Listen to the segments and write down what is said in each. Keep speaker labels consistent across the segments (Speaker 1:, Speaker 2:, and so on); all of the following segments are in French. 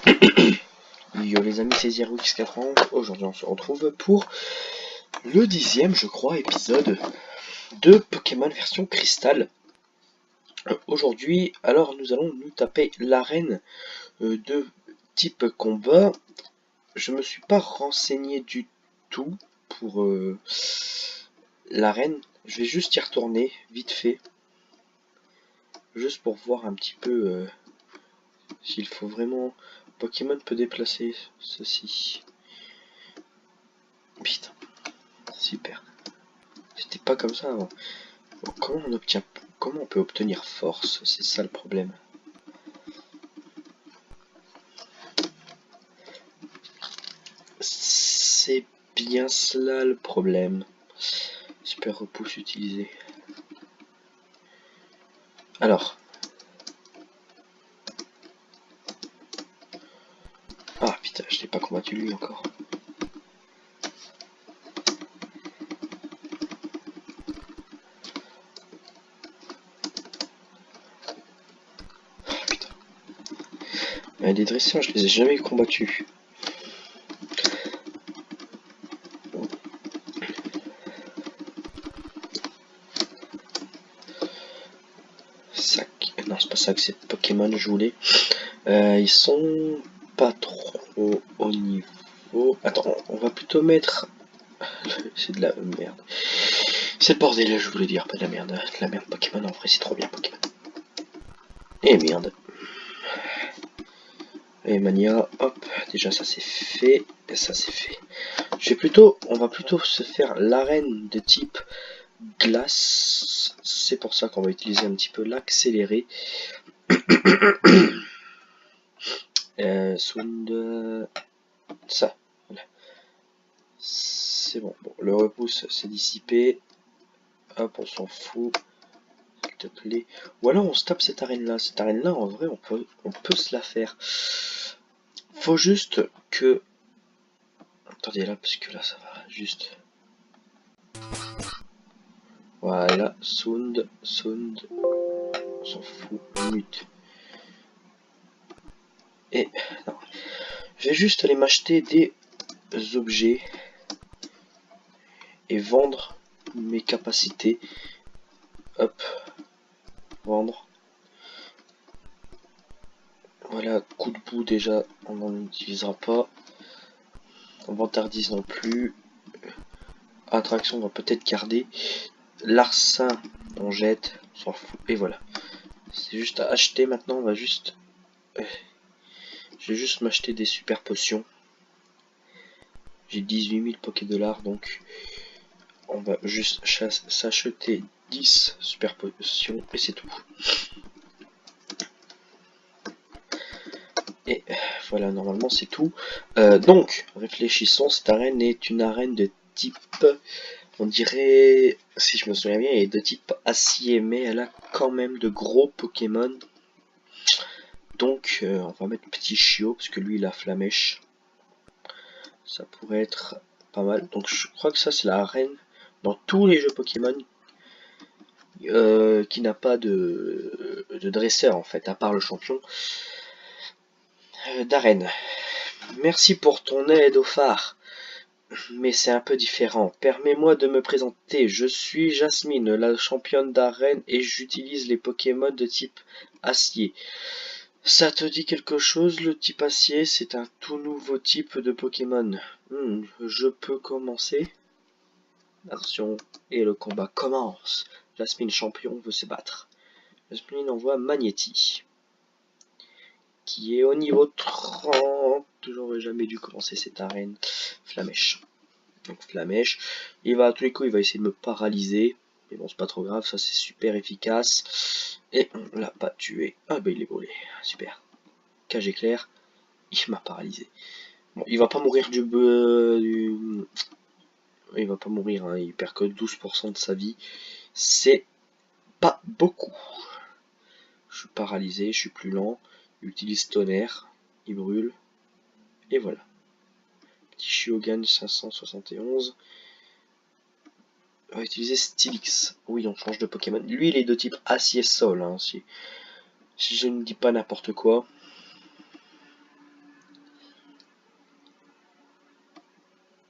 Speaker 1: Yo les amis, c'est ZeroX91. Aujourd'hui on se retrouve pour le 10e je crois épisode de Pokémon version cristal. Aujourd'hui alors nous allons nous taper l'arène de type combat. Je me suis pas renseigné du tout pour l'arène. Je vais juste y retourner vite fait. Juste pour voir un petit peu s'il faut vraiment... Pokémon peut déplacer ceci. Putain, super. C'était pas comme ça avant. Bon, comment on peut obtenir force? C'est ça le problème. C'est bien cela le problème. Super repousse utilisé. Alors. Ah putain, je l'ai pas combattu lui encore. Ah putain. Mais les dresseurs, je les ai jamais combattus. Sac. Non, c'est pas ça que c'est Pokémon, je voulais. Ils sont pas trop au niveau. Attends, on va plutôt mettre. C'est de la merde. C'est le bordel, je voulais dire, pas de la merde. De la merde Pokémon, en vrai, c'est trop bien Pokémon. Et merde. Et Mania, hop, déjà ça c'est fait. Et ça c'est fait. On va plutôt se faire l'arène de type glace. C'est pour ça qu'on va utiliser un petit peu l'accéléré. Sound. Ça, voilà. C'est bon. Bon, le repousse s'est dissipé. Hop, on s'en fout. S'il te plaît. Ou alors on se tape cette arène-là. Cette arène-là, en vrai, on peut se la faire. Faut juste que... Attendez là, parce que là, ça va juste... Voilà, sound, on s'en fout, mute. Et non, je vais juste aller m'acheter des objets et vendre mes capacités. Hop, vendre. Voilà, coup de bout déjà, on n'en utilisera pas. Vantardise non plus. Attraction, on va peut-être garder. Larcin, on jette, on s'en fout. Et voilà. C'est juste à acheter maintenant, on va juste... Je vais juste m'acheter des super potions. J'ai 18 000 Poké-Dollars, donc on va juste s'acheter 10 super potions et c'est tout. Et voilà, normalement c'est tout. Donc, réfléchissons, cette arène est une arène de type... On dirait, si je me souviens bien, elle est de type acier, mais elle a quand même de gros Pokémon. Donc, on va mettre Petit Chiot, parce que lui, il a Flamèche. Ça pourrait être pas mal. Donc, je crois que ça, c'est la arène dans tous les jeux Pokémon qui n'a pas de dresseur, en fait, à part le champion d'arène. Merci pour ton aide au phare. Mais c'est un peu différent. Permets-moi de me présenter. Je suis Jasmine, la championne d'arène, et j'utilise les Pokémon de type acier. Ça te dit quelque chose, le type acier? C'est un tout nouveau type de Pokémon. Je peux commencer? Attention, et le combat commence. Jasmine champion veut se battre. Jasmine envoie Magnéti, qui est au niveau 30. J'aurais jamais dû commencer cette arène. Flamèche. Donc Flamèche, il va à tous les coups, il va essayer de me paralyser. Mais bon, c'est pas trop grave, ça c'est super efficace. Et on l'a pas tué. Ah bah il est volé, super. Cage éclair, il m'a paralysé. Bon, il va pas mourir il va pas mourir, hein, il perd que 12% de sa vie. C'est pas beaucoup. Je suis paralysé, je suis plus lent. Il utilise tonnerre, il brûle. Et voilà. Petit Chiot gagne 571. On va utiliser Stylix. Oui, on change de Pokémon. Lui, il est de type acier-sol, hein, si je ne dis pas n'importe quoi.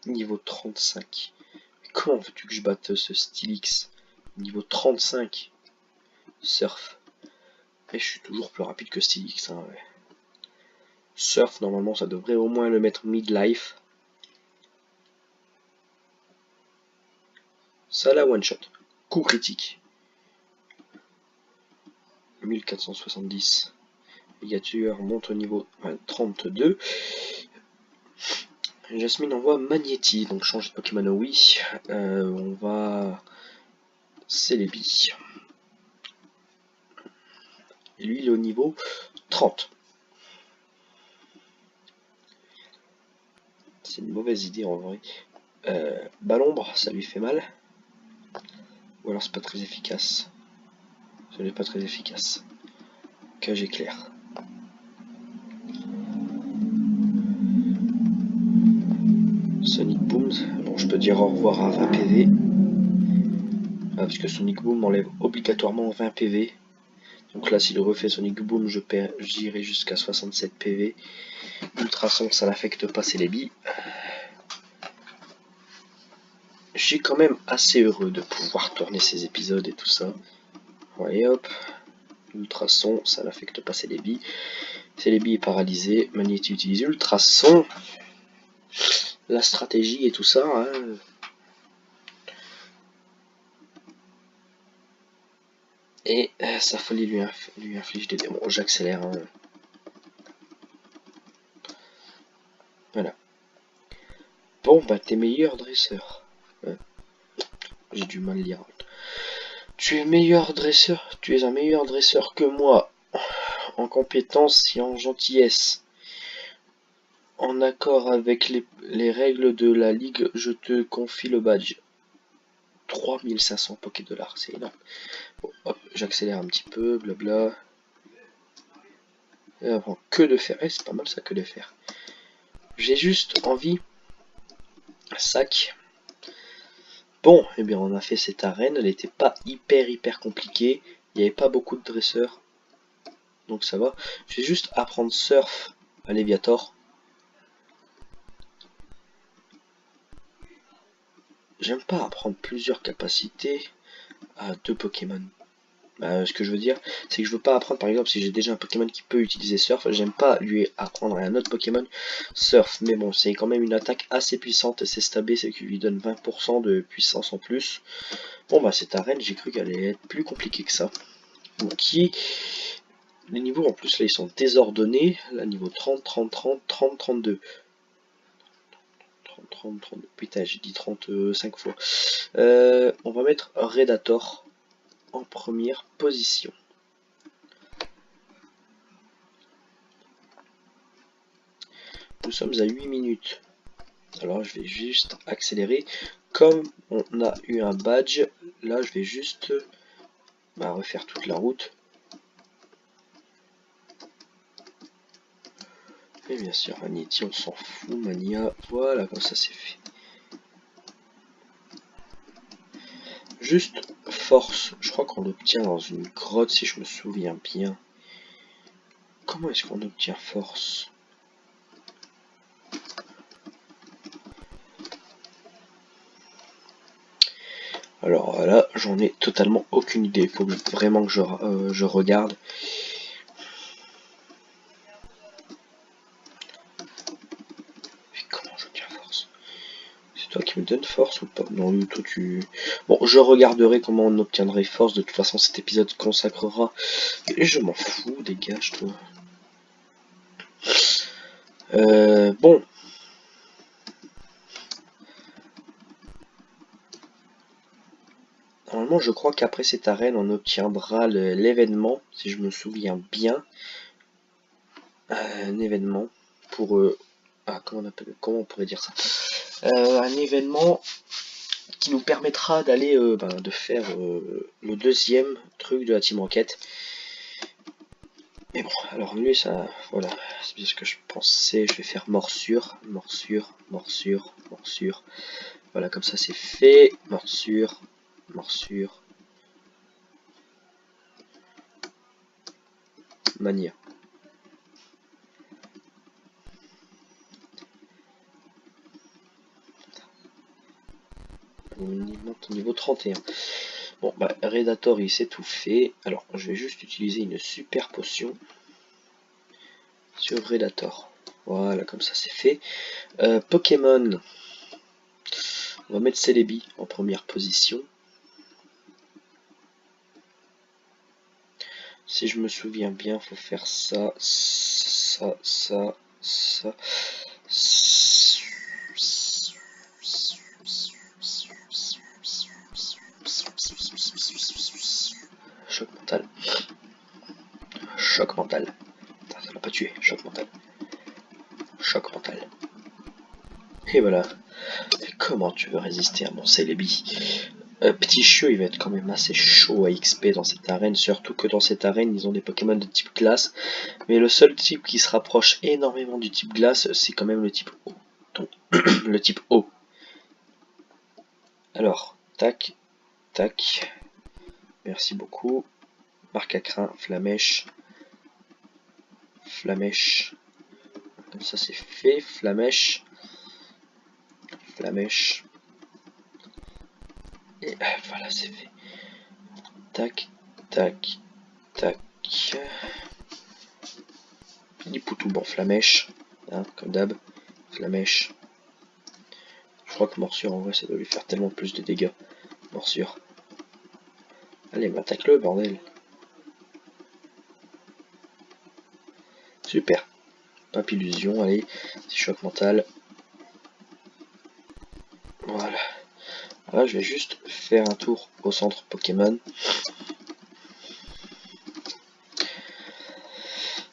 Speaker 1: Niveau 35. Mais comment veux-tu que je batte ce Stylix? Niveau 35. Surf. Et je suis toujours plus rapide que Stylix. Hein, ouais. Surf, normalement, ça devrait au moins le mettre mid-life. Ça la one shot. Coup critique. 1470. Ligature monte au niveau 32. Jasmine envoie Magnéti, donc change de Pokémon, oui. On va Celebi. Et lui, il est au niveau 30. C'est une mauvaise idée en vrai. Balombre, ça lui fait mal. Ou alors c'est pas très efficace. Ce n'est pas très efficace. Cage éclair. Sonic Boom. Bon, je peux dire au revoir à 20 PV. Ah, parce que Sonic Boom enlève obligatoirement 20 PV. Donc là, s'il refait Sonic Boom, j'irai jusqu'à 67 PV. Ultrason, ça n'affecte pas Celebi. Je suis quand même assez heureux de pouvoir tourner ces épisodes et tout ça. Ouais, hop. Ultrason, ça n'affecte pas Celebi. Celebi est paralysé. Magnéti utilise Ultrason. La stratégie et tout ça. Hein. Et sa folie lui inflige des démons. J'accélère. Hein. Voilà. Bon, bah, t'es meilleur dresseur. Ouais. J'ai du mal à lire. Tu es meilleur dresseur. Tu es un meilleur dresseur que moi. En compétence et en gentillesse. En accord avec les règles de la ligue, je te confie le badge. 3500 Poké-Dollars, c'est énorme. Bon, hop, j'accélère un petit peu, blabla. Et avant, que de faire. C'est pas mal ça, que de faire. J'ai juste envie. Sac. Bon, eh bien, on a fait cette arène. Elle n'était pas hyper compliquée. Il n'y avait pas beaucoup de dresseurs. Donc ça va. Je vais juste apprendre Surf à Léviator. J'aime pas apprendre plusieurs capacités à 2 Pokémon. Ce que je veux dire, c'est que je veux pas apprendre, par exemple, si j'ai déjà un Pokémon qui peut utiliser Surf, j'aime pas lui apprendre à un autre Pokémon Surf. Mais bon, c'est quand même une attaque assez puissante et c'est stabé, c'est qu'il lui donne 20% de puissance en plus. Bon bah cette arène, j'ai cru qu'elle allait être plus compliquée que ça. Ok. Les niveaux en plus là ils sont désordonnés. Là niveau 30, 30, 30, 30, 32. 30, 30, 32. Putain, j'ai dit 35 fois. On va mettre Redator en première position. Nous sommes à 8 minutes. Alors je vais juste accélérer. Comme on a eu un badge, là je vais juste refaire toute la route. Et bien sûr, Magnéti, on s'en fout. Mania, voilà, comme ça c'est fait. Juste force, je crois qu'on l'obtient dans une grotte si je me souviens bien. Comment est-ce qu'on obtient force? Alors là, j'en ai totalement aucune idée. Il faut vraiment que je regarde. Mais comment j'obtiens force? C'est toi qui me donnes force ou pas? Non, toi tu... Bon, je regarderai comment on obtiendrait force. De toute façon, cet épisode consacrera. Et je m'en fous, dégage toi. Bon. Normalement, je crois qu'après cette arène, on obtiendra l'événement, si je me souviens bien. Un événement pour... comment on pourrait dire ça? Un événement qui nous permettra d'aller, de faire le deuxième truc de la team enquête. Mais bon, alors lui, ça... Voilà, c'est bien ce que je pensais. Je vais faire morsure, morsure, morsure, morsure. Voilà, comme ça c'est fait. Morsure, morsure. Mania. il monte au niveau 31. Bon, bah, Redator, il s'est tout fait. Alors, je vais juste utiliser une super potion sur Redator. Voilà, comme ça, c'est fait. Pokémon. On va mettre Celebi en première position. Si je me souviens bien, faut faire ça, ça, ça, ça. Choc mental. Choc mental. Putain, ça m'a pas tué. Choc mental. Choc mental. Et voilà. Et comment tu veux résister à mon Celebi? Petit Chieux, il va être quand même assez chaud à XP dans cette arène, surtout que dans cette arène, ils ont des Pokémon de type glace. Mais le seul type qui se rapproche énormément du type glace, c'est quand même le type eau. Donc, le type eau. Alors, tac, tac. Merci beaucoup. Marque à crin, Flamèche. Flamèche. Comme ça, c'est fait. Flamèche. Flamèche. Et voilà, c'est fait. Tac, tac, tac. Nipoutou, bon, Flamèche. Hein, comme d'hab. Flamèche. Je crois que morsure, en vrai, ça doit lui faire tellement plus de dégâts. Morsure. Allez, attaque-le, bordel. Super. Papillusion, allez. C'est choc mental. Voilà. Là, je vais juste faire un tour au centre Pokémon.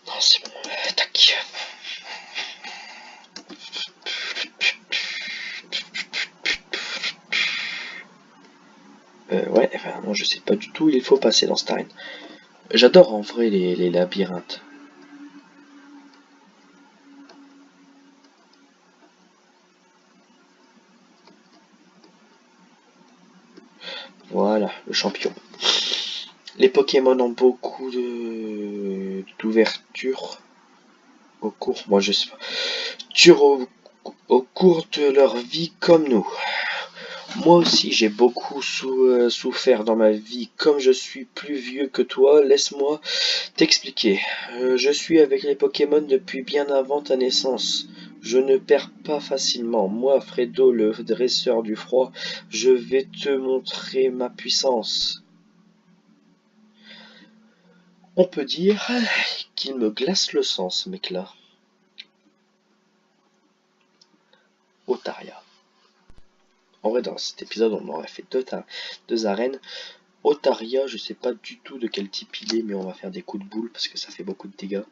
Speaker 1: Non, c'est bon. Tac. Ouais, enfin, moi je sais pas du tout où il faut passer dans cette arène. J'adore en vrai les labyrinthes. Voilà, le champion. Les Pokémon ont beaucoup d'ouverture au cours, moi je sais pas, au cours de leur vie comme nous. Moi aussi j'ai beaucoup souffert dans ma vie. Comme je suis plus vieux que toi, laisse-moi t'expliquer. Je suis avec les Pokémon depuis bien avant ta naissance. Je ne perds pas facilement. Moi, Fredo, le dresseur du froid, je vais te montrer ma puissance. On peut dire qu'il me glace le sang, ce mec-là. Otaria. En vrai, dans cet épisode, on aurait fait deux arènes. Otaria, je sais pas du tout de quel type il est, mais on va faire des coups de boule parce que ça fait beaucoup de dégâts.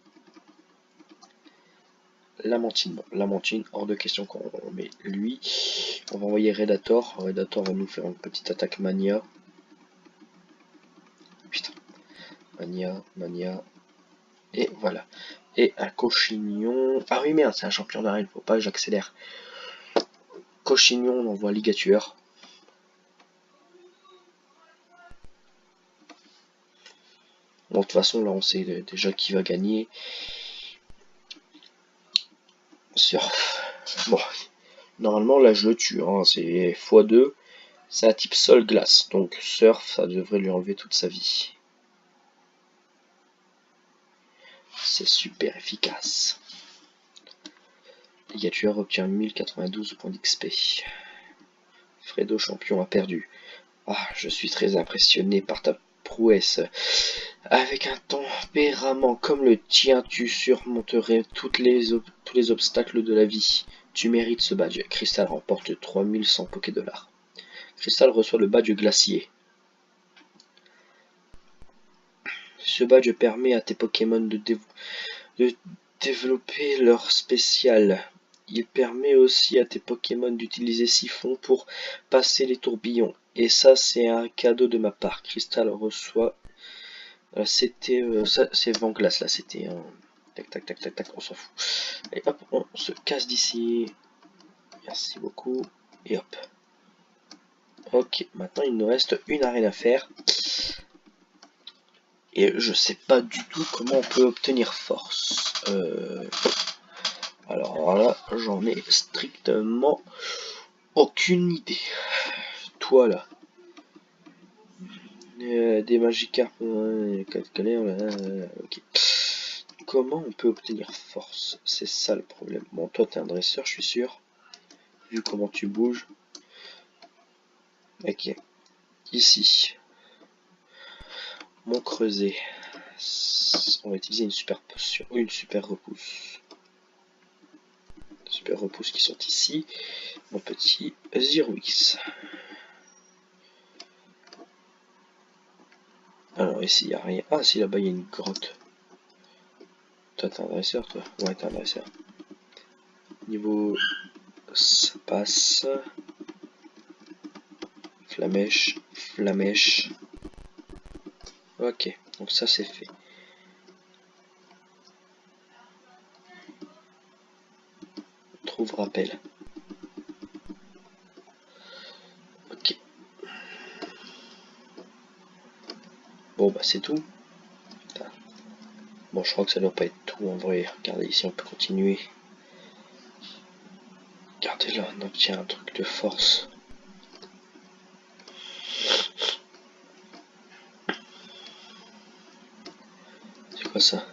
Speaker 1: Lamentine, bon, Lamentine, hors de question qu'on met lui. On va envoyer Redator. Redator va nous faire une petite attaque Mania. Putain. Mania, Mania. Et voilà. Et un Cochignon. Ah oui, merde, c'est un champion d'arène, faut pas que j'accélère. Cochignon, on envoie Ligatueur. Bon, de toute façon, là, on sait déjà qui va gagner. Surf. Bon, normalement, là, je le tue. Hein. C'est x2. C'est un type sol-glace. Donc, Surf, ça devrait lui enlever toute sa vie. C'est super efficace. Ligatueur obtient 1092 points d'XP. Fredo champion a perdu. Ah, je suis très impressionné par ta prouesse. Avec un tempérament comme le tien, tu surmonterais tous les obstacles de la vie. Tu mérites ce badge. Crystal remporte 3100 Pokédollars. Crystal reçoit le badge glacier. Ce badge permet à tes Pokémon de développer leur spécial. Il permet aussi à tes Pokémon d'utiliser Siphon pour passer les tourbillons. Et ça, c'est un cadeau de ma part. Crystal reçoit... c'était... ça, c'est Vent-Glace, là. C'était un... Tac, tac, tac, tac, tac, on s'en fout. Et hop, on se casse d'ici. Merci beaucoup. Et hop. Ok, maintenant, il nous reste une arène à faire. Et je sais pas du tout comment on peut obtenir force. Alors là, j'en ai strictement aucune idée. toi là. Des Magikarp, ok. Comment on peut obtenir force? C'est ça le problème. Bon, toi t'es un dresseur, je suis sûr. Vu comment tu bouges. Ok. Ici. Mon creuset. On va utiliser une super potion ou une super repousse. Super repousse qui sont ici. Mon petit Zyrwix. Alors ici il n'y a rien. Ah si, là-bas il y a une grotte. Toi t'es un dresseur, toi? Ouais, t'es un dresseur. Niveau... ça passe. Flamèche, flamèche. Ok, donc ça c'est fait. Trouve rappel. Ok. Bon bah c'est tout. Bon, je crois que ça doit pas être tout en vrai. Regardez ici, on peut continuer. Regardez là, on obtient un truc de force. C'est quoi ça?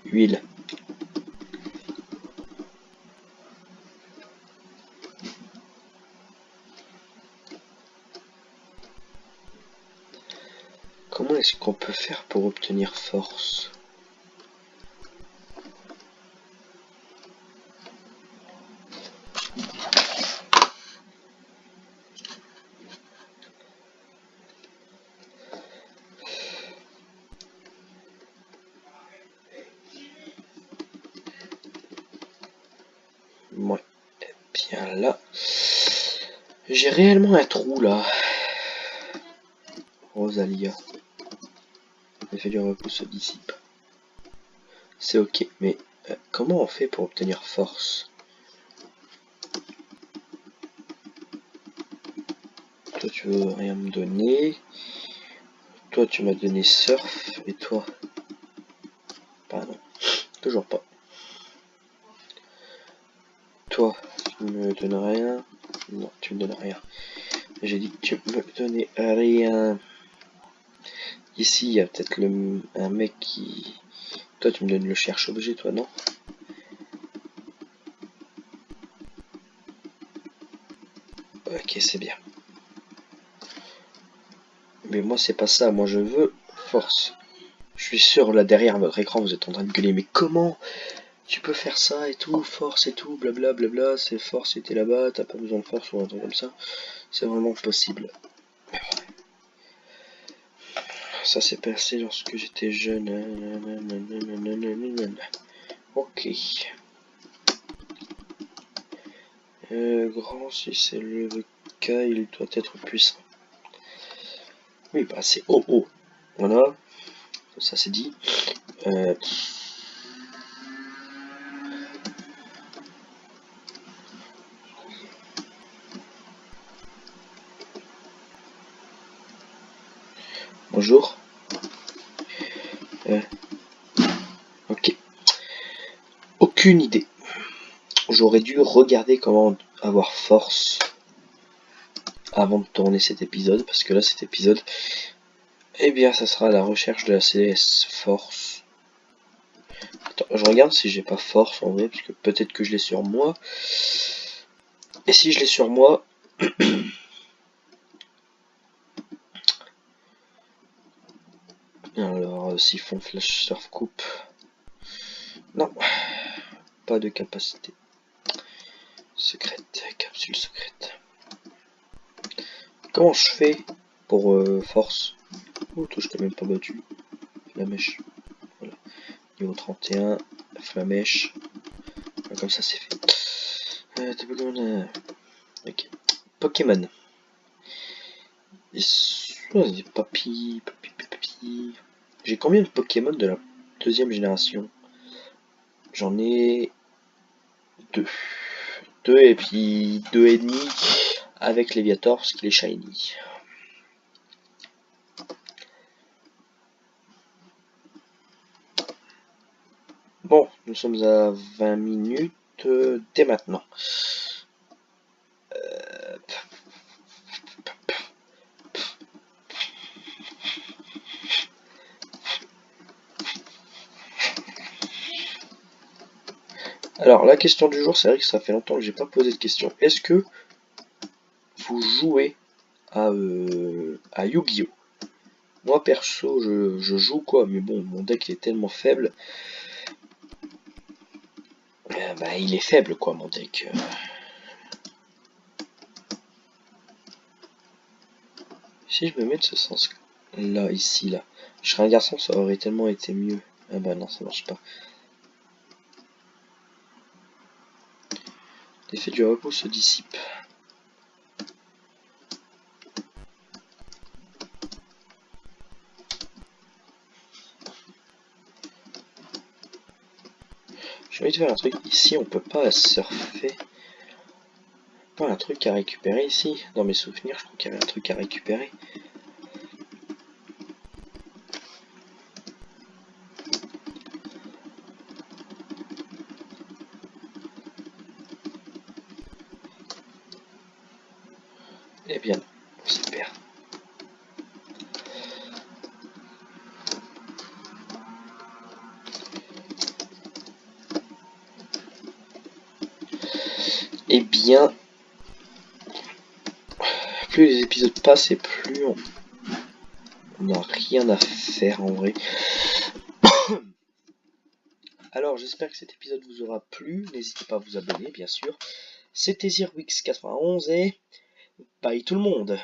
Speaker 1: Huile. Comment est-ce qu'on peut faire pour obtenir force? Ouais. Bien là. J'ai réellement un trou là. Rosalia. L'effet du repos se dissipe. C'est ok, mais comment on fait pour obtenir force? Toi tu veux rien me donner. Toi tu m'as donné surf. Et toi? Pardon. Toujours pas. Toi, tu me donnes rien. Non, tu me donnes rien. J'ai dit que tu me donnais rien. Ici, il y a peut-être un mec qui... Toi, tu me donnes le cherche-objet, toi, non? Ok, c'est bien. Mais moi, c'est pas ça. Moi, je veux force. Je suis sûr, là, derrière votre écran, vous êtes en train de gueuler. Mais comment tu peux faire ça et tout? Force et tout, blabla, blabla. C'est force et t'es là-bas. T'as pas besoin de force ou un truc comme ça. C'est vraiment possible. Ça s'est passé lorsque j'étais jeune. Ok. Grand, si c'est le cas, il doit être puissant. Oui, bah c'est haut, haut. Voilà, ça c'est dit. Bonjour. Ok. Aucune idée. J'aurais dû regarder comment avoir force avant de tourner cet épisode, parce que là, cet épisode, eh bien, ça sera la recherche de la CS force. Attends, je regarde si j'ai pas force en vrai, parce que peut-être que je l'ai sur moi. Et si je l'ai sur moi... Alors, siphon, flash, surf, coupe... Non, pas de capacité. Secrète, capsule secrète. Comment je fais pour force? Oh, toi, je t'ai même pas battu. Flamèche. Voilà. Niveau 31, flamèche. Comme ça, c'est fait. Ok. Pokémon. Des papis. J'ai combien de Pokémon de la deuxième génération? J'en ai deux. Deux et puis deux et demi avec Léviator parce qu'il est shiny. Bon, nous sommes à 20 minutes dès maintenant. Alors, la question du jour, c'est vrai que ça fait longtemps que j'ai pas posé de question. Est-ce que vous jouez à Yu-Gi-Oh? Moi, perso, je joue quoi, mais bon, mon deck est tellement faible. Bah, il est faible, quoi, mon deck. Si je me mets de ce sens-là, ici, là, je serais un garçon, ça aurait tellement été mieux. Ah bah non, ça marche pas. L'effet du repos se dissipe. J'ai envie de faire un truc. Ici, on peut pas surfer. Pas un truc à récupérer ici. Dans mes souvenirs, je crois qu'il y avait un truc à récupérer. Eh bien, super. Eh bien, plus les épisodes passent et plus on n'a rien à faire en vrai. Alors, j'espère que cet épisode vous aura plu. N'hésitez pas à vous abonner, bien sûr. C'était Zirwix91 et bye tout le monde.